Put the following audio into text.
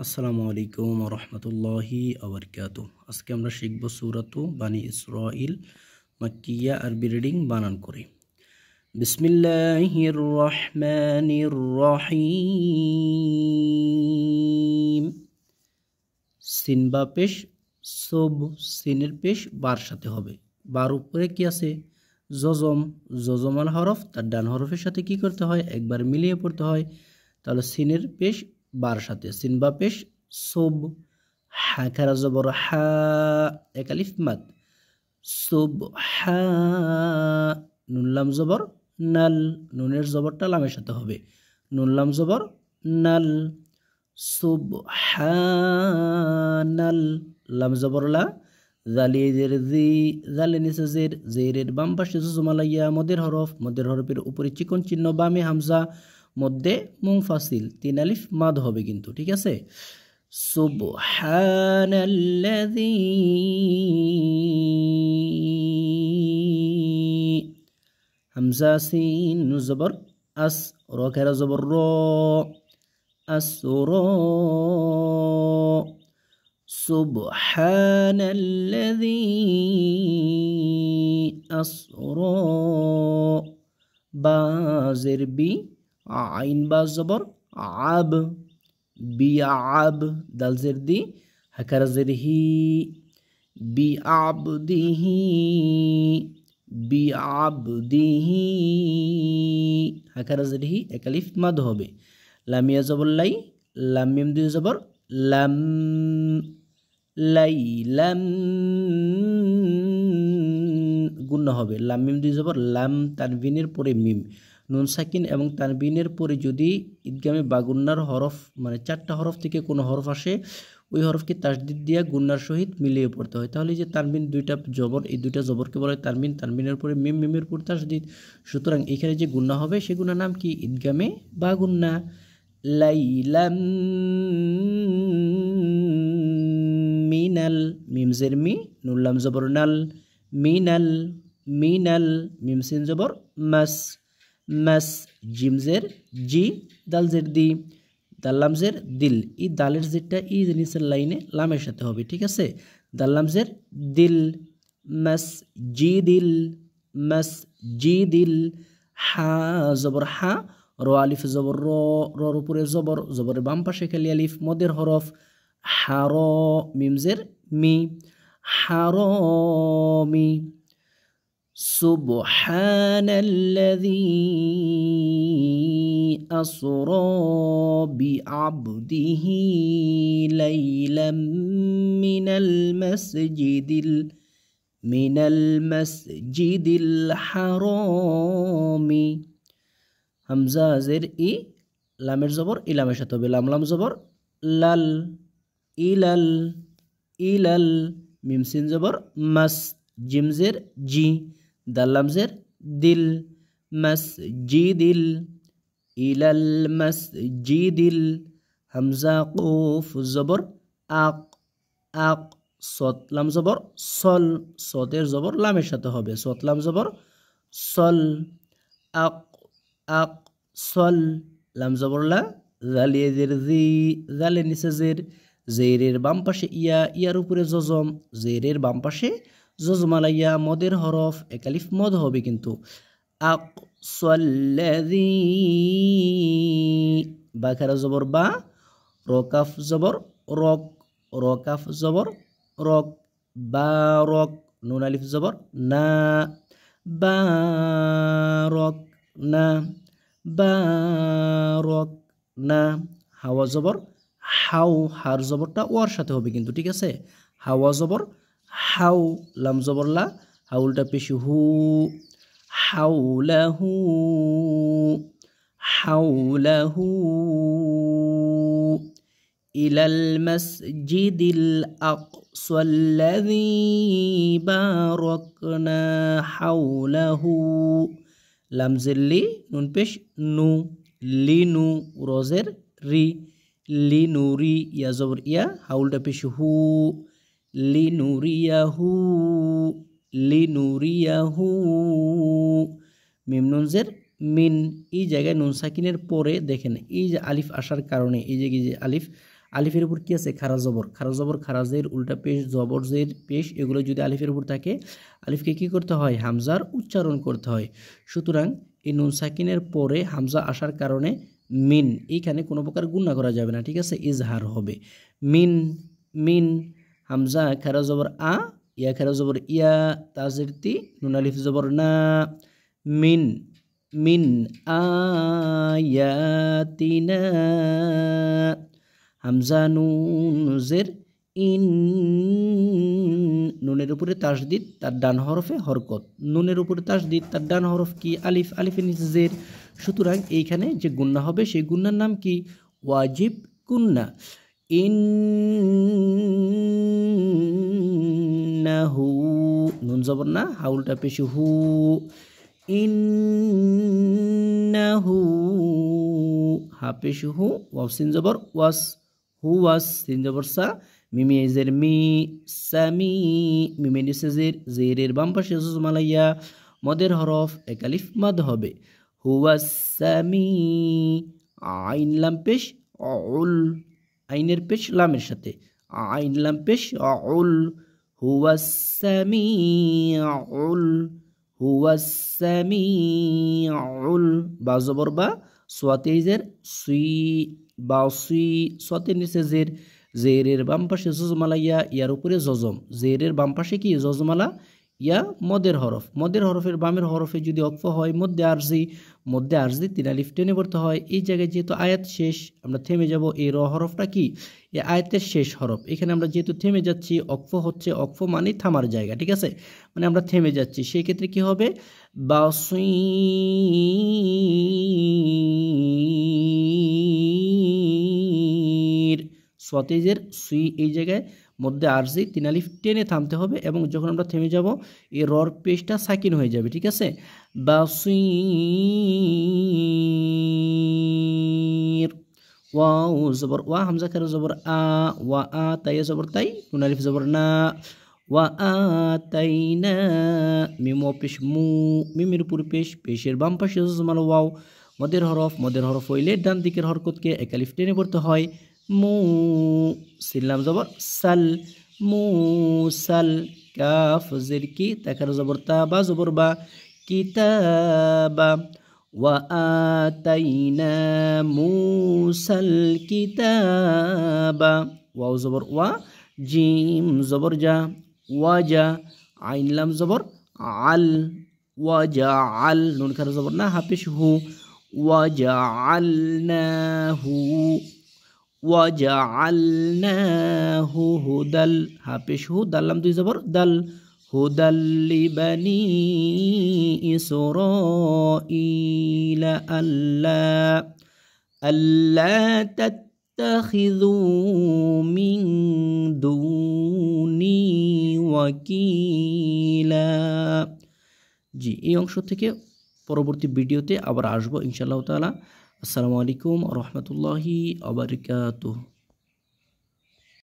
আসসালামু আলাইকুম ওয়া রাহমাতুল্লাহি ওয়া বারাকাতুহু। আজকে আমরা শিখব সূরাতু বানি ইসরাঈল মাক্কিয়া আরবি রিডিং বানান করে। বিসমিল্লাহির রহমানির রহিম। সিন বা পেশ সব, সিনের পেশ বার সাথে হবে। বার উপরে কি আছে? জজম। জজমাল হরফ তার ডান হরফের সাথে কি করতে হয়? একবার মিলিয়ে পড়তে হয়। তাহলে সিনের পেশ বার সাথে, সিন বা পেশ সব। হা খারা জবর হা, এক আলিফ মাদ। সব হা। নুন লাম জবর নাল, নুনের জবরটা লামের সাথে হবে। নুন লাম জবর নাল। সুবহানাল, লাম জবর লা, জালিয়ের জি, জালে নিচে জের, জেরের বাম পাশে জুজুমালাইয়া মদের হরফ, মদের হরফের উপরে চিকন চিহ্ন, বামে হামজা, মধ্যে মুনফাসিল, তিন আলিফ মাদ হবে কিন্তু, ঠিক আছে। সুবহানাল্লাযী, হামজা সিন নুন জবর আস, র খেরা জবর র, আসর। সুবহানাল্লাযী আসরা, বা জের বি, আইন বা জবর আব, বিআব, দাল জের দি, হাকার জের হি, বিআবদিহি, বিআবদিহি, হাকার জের হি, এক আলিফ মাদ হবে। লামিয়া জবর লাই, লাম মিম দুই জবর লাম, লাইলাম, গুণা হবে। লাম মিম দুই জবর লাম, তানবিনের পরে মিম, নুন সাকিন এবং তানবিনের পরে যদি ঈদগামে বা গুন্নার হরফ, মানে চারটা হরফ থেকে কোনো হরফ আসে, ওই হরফকে তাসদিদ দিয়া গুন্নার সহিত মিলিয়ে পড়তে হয়। তাহলে যে তানবিন দুইটা জবর, এই দুইটা জবরকে বলা হয় তানবিন, তানবিনের পরে মিম, মিমের পর তাসদিদ। সুতরাং এখানে যে গুন্না হবে সে গুন্নার নাম কি? ঈদগামে বা গুন্না। লাইলাম মিনাল, মিম জের মি, নুন লাম জবর নাল, মিনাল, মিনাল, মিম সিন জবর মাস, মাস, জিম জের জি, দাল জের দি, দাল লাম জের দিল। এই দালের জেরটা এই নিচের লাইনে লামের সাথে হবে, ঠিক আছে। দাল লাম জের দিল, মাস জি দিল, মাস জি দিল। হা জবর হা, র আলিফ জবর র, রর উপরে জবর, জবরের বাম পাশে খালি আলিফ, মদের হরফ। হার, মিম জের মি, হারমি। সুবহানাল্লাযী আসরা বিআবদিহি লাইলাম মিনাল মাসজিদিল হারামি। হামজা জের ই, লামের জবর ইলামের সাথে হবে। লাম লাম জবর লাল, ইলাল, ইলাল, মিম সিন জবর মাস, জিম জের জি, দাল লাম জের দিল, মাসজিদিল, ইলাল মাসজিদিল। হামজা কুফ জবর আক, আক, সত লাম জবর সল, সতের জবর লামের সাথে হবে। সত লাম জবর সল, আক, আক, সল, লাম জবর লা, জালিয়ে জের জি, জালের নিচে জের, জেরের বাম পাশে ইয়া, ইয়ার উপরে জজম, জেরের বাম পাশে জজমালাইয়া মদের হরফ, এক আলিফ মদ হবে কিন্তু। আকসাল্লাযী, বা খারা জবর বা, রকাফ জবর রক, রকাফ জবর রক, বারক, নুন আলিফ জবর না, বারক না, বারক না। হাওয়া জবর হাউ, হার জবরটা ওয়ার সাথে হবে কিন্তু, ঠিক আছে। হাওয়া জবর হাউ, লাম জবর লা, হাউলটা পেশি হু, হাউলাহু, হাউলাহু। ইলাল মাসজিদিল আকসাল্লাযী বারাকনা হাউলাহু। লাম জের লি, নুন পেশ নু, লিনু, রজের রি, লিনুরি, ইয়া জবর ইয়া, হাউলটা পেশ হু, লিনুরিয়াহু, লিনুরিয়াহু। মিম নুন জের মিন, এই জায়গায় নুন সাকিনের পরে দেখেন এই যে আলিফ আসার কারণে, এই যে আলিফ আলিফের উপর কি আছে খারা জবর, খারা জবর খারাজের উল্টা পেশ জবর জের পেশ এগুলো যদি আলিফের উপর থাকে আলিফকে কি করতে হয় হামজার উচ্চারণ করতে হয়। সুতরাং এই নুন সাকিনের পরে হামজা আসার কারণে মিন এইখানে কোনো প্রকার গুণা করা যাবে না, ঠিক আছে, ইজহার হবে। মিন মিন হামজা খারা জবর আ ইয়া খারা জবর ইয়া তাজের তি নুন আলিফ জবর না মিন মিন আয়াতিনা হামজা নুন জের ইন নুনের উপরে তাসদিদ তার ডান হরফে হরকত, নুনের উপরে তাসদিদ তার ডান হরফ কি আলিফ, আলিফের নিচে জের। সুতরাং এইখানে যে গুন্না হবে সেই গুন্নার নাম কি ওয়াজিব গুন্না। ইন্নাহু নুন জবর না হাউলটা পেশি হু ইন্নাহু হা পেশি হু ওয়াও সিন জবর ওয়াস হু ওয়াস সিন জবর সা মিমি জের মি সামি মিমি নিচে জের জেরের বাম পাশে জুজমালাইয়া মদের হরফ এক আলিফ মাদ হবে হুয়াস সামি আইন লাম পেশ অউল আইনের পেশ লামের সাথে আইন লাম পেশ অউল হুয়াস সামিউল হুয়াস সামিউল বা জবর বা সোয়াতে জের সুই বা সুই সোয়াতের নিচে জের জেরের বাম পাশে জজমালা ইয়ার উপরে জজম জেরের বাম পাশে কি জজমালা ইয়া মদের হরফ, মদের হরফের বামের হরফে যদি অক্ফ হয় মধ্যে আরজি তিন আলিফ টেনে পড়তে হয়। এই জায়গায় যেহেতু আয়াত শেষ আমরা থেমে যাব, এই র হরফটা কি এই আয়াতের শেষ হরফ, এখানে আমরা যেহেতু থেমে যাচ্ছি অক্ফ হচ্ছে অক্ফ মানে থামার জায়গা, ঠিক আছে, মানে আমরা থেমে যাচ্ছি, সেই ক্ষেত্রে কি হবে বাসির সতেজের সুই এই জায়গায় মধ্যে আরজি তিন আলিফ টেনে থামতে হবে এবং যখন আমরা থেমে যাব এই রর পেশটা সাকিন হয়ে যাবে, ঠিক আছে। বাসির ওয়াও জবর ওয়া হামজা খারা জবর আ ওয়া আ তাই জবর তাই নুন আলিফ জবর না ওয়া আতাইনা মিম পেশ মু মিমের উপর পেশের বাম পাশে জজমাল ওয়াও মদের হরফ হইলে ডান দিকের হরকতকে এক আলিফ টেনে পড়তে হয় মু সিল্লাম জবর সাল মুসাল কাফ জের কি তাকার জবর তা বা জবর বা কিতাবা ওয়া আতাইনা মুসাল কিতাবা ওয়াও জবর ওয়া জিম জবর যা ওয়াজা আইন লাম জবর আল ওয়াজা আল নুন খারা জবর না হাফিশ হু ওয়াজআলনাহু ওয়াজআলনাহু হুদাল হাফিশ হু দাল্লাম দুই জবর দাল হুদাল লিবানি ইসরাঈলা আল্লা তাত্তাখিযু মিন দুনি ওয়াকিলা। জি এই অংশ থেকে পরবর্তী ভিডিওতে আবার আসবো ইনশাআল্লাহ তাআলা। আসসালামু আলাইকুম ওয়া রাহমাতুল্লাহি ওয়া বারাকাতুহু।